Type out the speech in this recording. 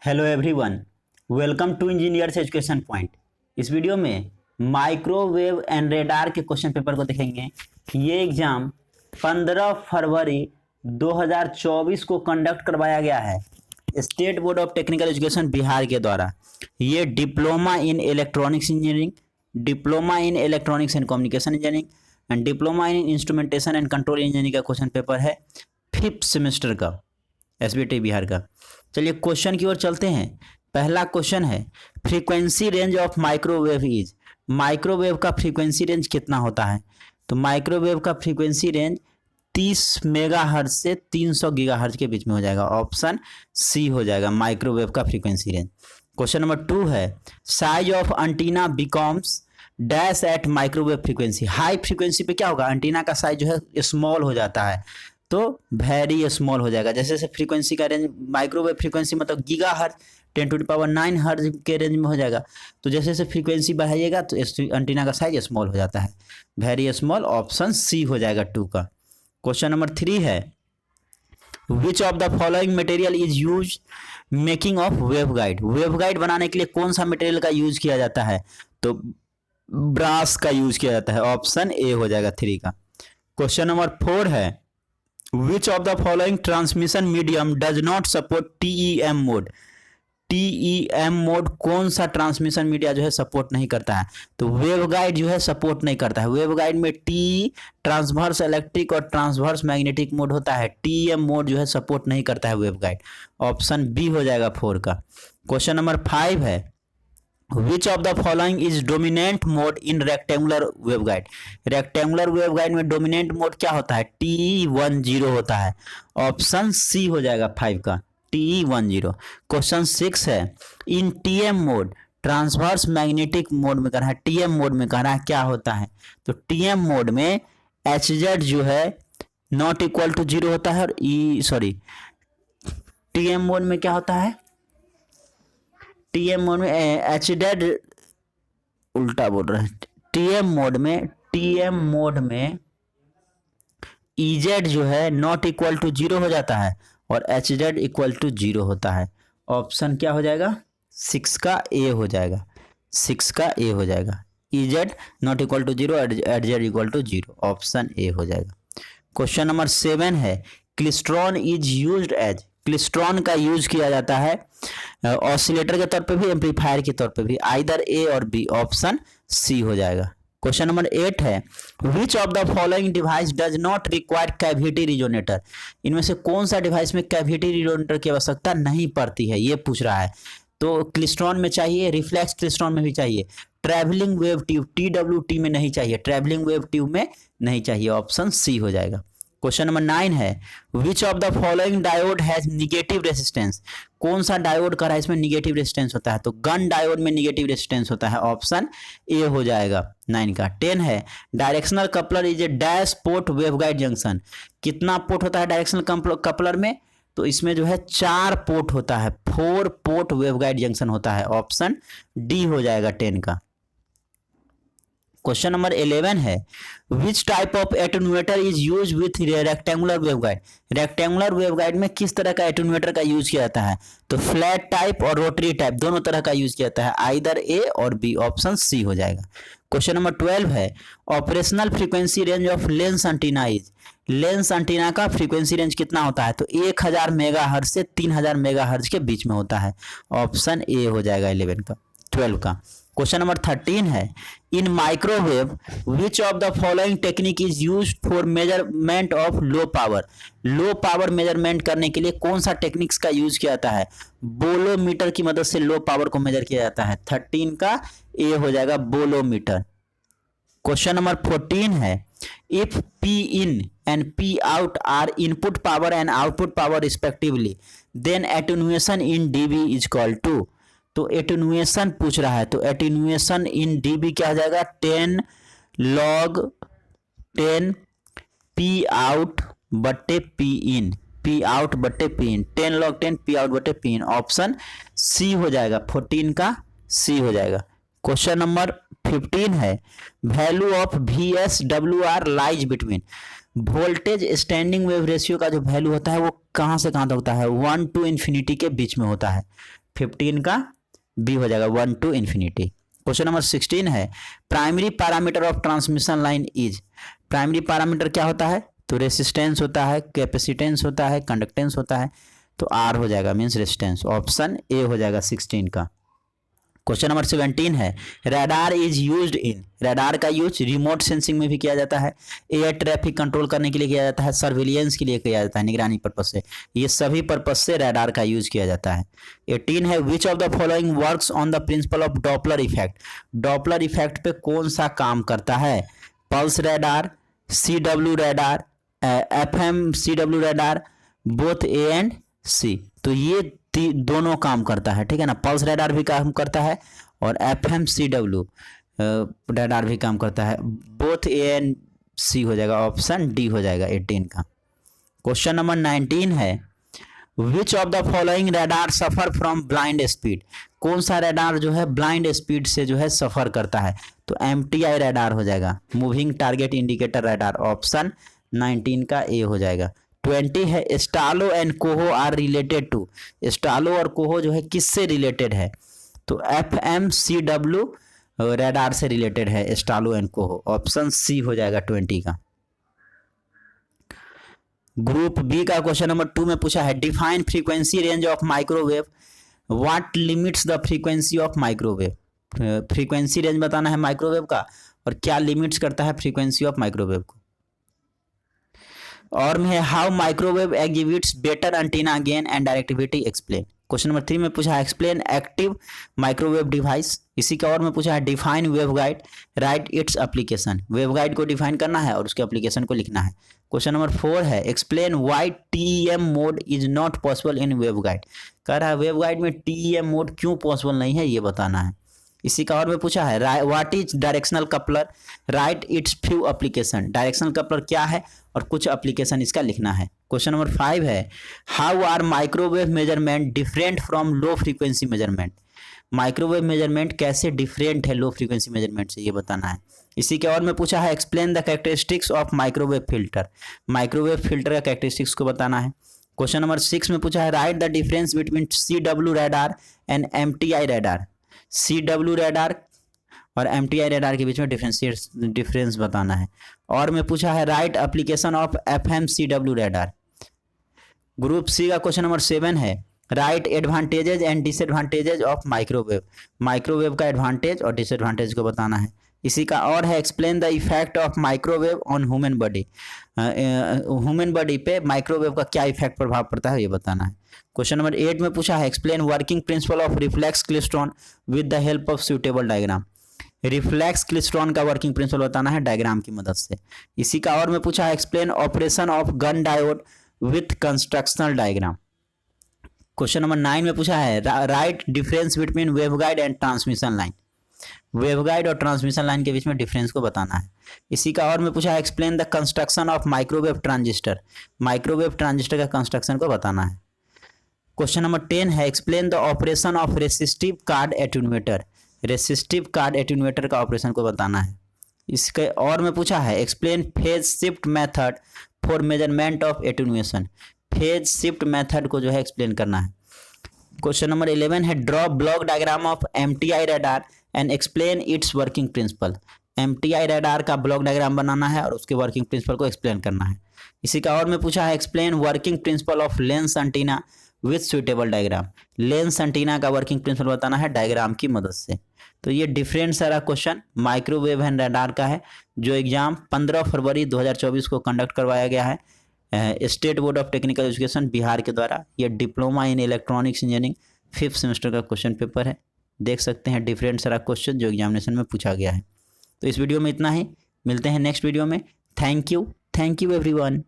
Hello everyone, welcome to engineers education point. इस video में microwave and radar के question paper को देखेंगे। ये एग्ज़ाम 15 फरवरी 2024 को कंडक्ट करवाया गया है state board of technical education Bihar के द्वारा। ये diploma in electronics engineering, diploma in electronics and communication engineering and diploma in instrumentation and control engineering का क्वेश्चन पेपर है 5th सेमेस्टर का, एसबीटी बिहार का। चलिए क्वेश्चन की ओर चलते हैं। पहला क्वेश्चन है frequency range of microwave is. Microwave का फ्रीक्वेंसी रेंज कितना होता है? तो माइक्रोवेव का फ्रीक्वेंसी रेंज 30 मेगाहर्ट्ज से 300 गीगाहर्ट्ज के बीच में हो जाएगा। ऑप्शन सी हो जाएगा माइक्रोवेव का फ्रीक्वेंसी रेंज। क्वेश्चन नंबर 2 है size of antenna becomes dash at microwave frequency. High frequency पे क्या होगा? एंटीना का साइज जो है स्मॉल हो जाता है, तो वेरी स्मॉल हो जाएगा। जैसे जैसे फ्रीक्वेंसी का रेंज, माइक्रोवेव फ्रीक्वेंसी मतलब गीगाहर्ट्ज 10⁹ हर्ट्ज के रेंज में हो जाएगा, तो जैसे जैसे फ्रीक्वेंसी बढ़ाइएगा तो एंटीना का साइज स्मॉल हो जाता है, वेरी स्मॉल। ऑप्शन सी हो जाएगा 2 का। क्वेश्चन नंबर 3 है which of the following material is use making of waveguide. Waveguide बनाने के लिए कौन सा मटेरियल का यूज किया जाता है? तो ब्रास का यूज किया जाता है। ऑप्शन ए हो जाएगा 3 का। क्वेश्चन नंबर 4 है Which of the following transmission medium does not support TEM mode? TEM mode कौन सा ट्रांसमिशन मीडिया जो है सपोर्ट नहीं करता है? तो वेवगाइड जो है सपोर्ट नहीं करता है। वेवगाइड में टी ट्रांसवर्स इलेक्ट्रिक और ट्रांसवर्स मैग्नेटिक मोड होता है। TEM मोड जो है सपोर्ट नहीं करता है वेवगाइड। ऑप्शन बी हो जाएगा 4 का। क्वेश्चन नंबर 5 है Which of the following is dominant mode in rectangular waveguide? Rectangular waveguide में डोमिनेंट मोड क्या होता है? TE10 होता है। ऑप्शन सी हो जाएगा 5 का, TE10। क्वेश्चन 6 है इन TM mode transverse magnetic mode में कह रहा है, TM मोड में कह रहा है क्या होता है? तो TM मोड में HZ जो है नॉट इक्वल टू 0 होता है और TM मोड में क्या होता है? TM मोड में HZ उल्टा बोल रहा है। TM मोड में EZ जो है नॉट इक्वल टू 0 हो जाता है और HZ इक्वल टू 0 होता है। ऑप्शन क्या हो जाएगा? 6 का ए हो जाएगा, 6 का ए हो जाएगा। EZ not equal to 0, HZ equal to 0। Option A हो जाएगा। क्वेश्चन नंबर 7 है klystron is used as. Klystron का यूज किया जाता है ऑसिलेटर के तौर पे भी, एम्पलीफायर के तौर पे भी, आइदर ए और बी। ऑप्शन सी हो जाएगा। क्वेश्चन नंबर 8 है which of the following device does not require cavity resonator. इनमें से कौन सा डिवाइस में कैविटी रिजोनेटर की आवश्यकता नहीं पड़ती है, ये पूछ रहा है। तो क्लिस्ट्रॉन में चाहिए, रिफ्लेक्स क्लिस्ट्रॉन में भी चाहिए, ट्रैवलिंग वेव ट्यूब TWT में नहीं चाहिए, ट्रैवलिंग वेव ट्यूब में नहीं चाहिए। ऑप्शन सी हो जाएगा। क्वेश्चन नंबर 9 है which of the following diode has negative resistance. कौन सा डायोड का इसमें निगेटिव रेसिस्टेंस होता है? तो गन डायोड में निगेटिव रेसिस्टेंस होता है। ऑप्शन ए हो जाएगा 9 का। 10 है directional coupler is a dash port waveguide junction. कितना पोर्ट होता है डायरेक्शनल कपलर में? तो इसमें जो है 4 पोर्ट होता है, 4 पोर्ट वेवगाइड जंक्शन होता है। ऑप्शन डी हो जाएगा 10 का। क्वेश्चन नंबर 11 है which type of attenuator is use with rectangular waveguide. Rectangular waveguide में किस तरह का एटेन्यूएटर का यूज किया जाता है? तो फ्लैट टाइप और रोटरी टाइप दोनों तरह का यूज किया जाता है, आइदर ए और बी। ऑप्शन सी हो जाएगा। क्वेश्चन नंबर 12 है operational frequency range of lens antenna is. Lens antenna का फ्रीक्वेंसी रेंज कितना होता है? तो 1000 मेगाहर्ट्ज से 3000 मेगाहर्ट्ज के बीच में होता है। ऑप्शन ए हो जाएगा 12 का। क्वेश्चन नंबर 13 है in microwave which of the following technique is used for measurement of low power. Low power measurement करने के लिए कौन सा टेक्निक्स का यूज किया जाता है? बोलोमीटर की मदद से लो पावर को मेजर किया जाता है। 13 का ए हो जाएगा बोलोमीटर। क्वेश्चन नंबर 14 है if P in and P out are input power and output power respectively then attenuation in dB is called to। तो एटेन्यूएशन पूछ रहा है, तो एटेन्यूएशन इन डीबी क्या हो जाएगा? 10 log 10 P out बट्टे P in, P out बट्टे P in, 10 log 10 P out बट्टे P in। ऑप्शन सी हो जाएगा, 14 का सी हो जाएगा। क्वेश्चन नंबर 15 है value of VSWR lies between. Voltage standing wave ratio का जो वैल्यू होता है वो कहाँ से कहाँ तक होता है? 1 to इन्फिनिटी के बीच में होता है। 15 का बी हो जाएगा 1 to infinity। क्वेश्चन नंबर 16 है primary parameter of transmission line is. Primary parameter क्या होता है? तो रेसिस्टेंस होता है, कैपेसिटेंस होता है, कंडक्टेंस होता है। तो आर हो जाएगा मीन्स रेसिस्टेंस। ऑप्शन ए हो जाएगा 16 का। क्वेश्चन नंबर 17 है radar is used in. Radar का यूज रिमोट सेंसिंग में भी किया जाता है, एयर ट्रैफिक कंट्रोल करने के लिए किया जाता है, सर्विलियंस के लिए किया जाता है, निगरानी पर्पज से। ये सभी पर्पज से रडार का यूज किया जाता है। 18 है which of the following works on the principle of Doppler effect. Doppler effect पे कौन सा काम करता है? Pulse radar, CW radar, FM CW radar, both A and C. तो ये दोनों काम करता है, ठीक है ना। पल्स रडार भी काम करता है और FM CW रडार भी काम करता है। बोथ ए एंड सी हो जाएगा, ऑप्शन डी हो जाएगा 18 का। क्वेश्चन नंबर 19 है which of the following radar suffer from blind speed. कौन सा रडार जो है ब्लाइंड स्पीड से जो है सफर करता है? तो MTI रडार हो जाएगा, moving target indicator radar. Option 19 का ए हो जाएगा। 20 है स्टालो एंड कोहो आर रिलेटेड टू। स्टालो और कोहो जो है किससे रिलेटेड है? तो FM CW रडार से रिलेटेड है स्टालो एंड कोहो। ऑप्शन सी हो जाएगा 20 का। ग्रुप बी का क्वेश्चन नंबर 2 में पूछा है define frequency range of microwave. What limits the frequency of microwave. Frequency range बताना है माइक्रोवेव का और क्या लिमिट्स करता है फ्रीक्वेंसी ऑफ माइक्रोवेव को। और में है how microwave exhibits better antenna gain and directivity explain. Question number 3 में पूछा है एक्सप्लेन एक्टिव माइक्रोवेव डिवाइस। इसी का और में पूछा है define waveguide, right its application. Waveguide को डिफाइन करना है और उसके एप्लीकेशन को लिखना है। क्वेश्चन नंबर 4 है explain why TEM mode is not possible in waveguide. कह रहा है वेवगाइड में TEM मोड क्यों पॉसिबल नहीं है, ये बताना है। इसी का और में पूछा है what is directional coupler, right it's few application. Directional coupler क्या है और कुछ एप्लीकेशन इसका लिखना है। क्वेश्चन नंबर 5 है how are microwave measurement different from low frequency measurement. Microwave measurement कैसे डिफरेंट है लो फ्रीक्वेंसी मेजरमेंट से, ये बताना है। इसी के और में पूछा है explain the characteristics of microwave filter. Microwave filter का कैरेक्टरिस्टिक्स को बताना है। क्वेश्चन नंबर 6 में पूछा है right the difference between CW radar and MTI radar. CW radar और MTI रडार के बीच में डिफरेंस बताना है। और में पूछा है write application of FM CW radar. Group C का क्वेश्चन नंबर 7 है write advantages and disadvantages of microwave. Microwave का एडवांटेज और डिसएडवांटेज को बताना है। इसी का और है explain the effect of microwave on human body. Human body पे माइक्रोवेव का क्या इफेक्ट प्रभाव पड़ता है, ये बताना है। क्वेश्चन नंबर 8 में पूछा है explain working principle of reflex klystron with the help of suitable diagram. Reflex klystron का वर्किंग प्रिंसिपल बताना है डायग्राम की मदद से। इसी का और में पूछा है explain operation of Gunn diode with constructional diagram. Question number 9 में पूछा है right difference between waveguide and transmission line. Waveguide और ट्रांसमिशन लाइन के बीच में डिफरेंस को बताना है। इसी का और में पूछा है explain the construction of microwave transistor. Microwave transistor का कंस्ट्रक्शन को बताना है। क्वेश्चन नंबर 10 है explain the operation of resistive card attenuator. Resistive card attenuator का ऑपरेशन को बताना है। इसके और में पूछा है explain phase shift method for measurement of attenuation. Phase shift method को जो है एक्सप्लेन करना है। क्वेश्चन नंबर 11 है draw block diagram of MTI radar and explain it's working principle. MTI radar का ब्लॉक डायग्राम बनाना है और उसके वर्किंग प्रिंसिपल को एक्सप्लेन करना है। इसी का और में पूछा है explain working principle of lens antenna with suitable diagram. Lens antenna का वर्किंग प्रिंसिपल बताना है डायग्राम की मदद से। तो ये डिफरेंट सारा क्वेश्चन माइक्रोवेव एंड रडार का है जो एग्जाम 15 फरवरी 2024 को कंडक्ट करवाया गया है state board of technical education Bihar के द्वारा। यह diploma in electronics engineering 5th semester का क्वेश्चन पेपर है। देख सकते हैं डिफरेंट सारा क्वेश्चन जो एग्जामिनेशन में पूछा गया है। तो इस वीडियो में इतना ही, मिलते हैं नेक्स्ट वीडियो में। Thank you everyone.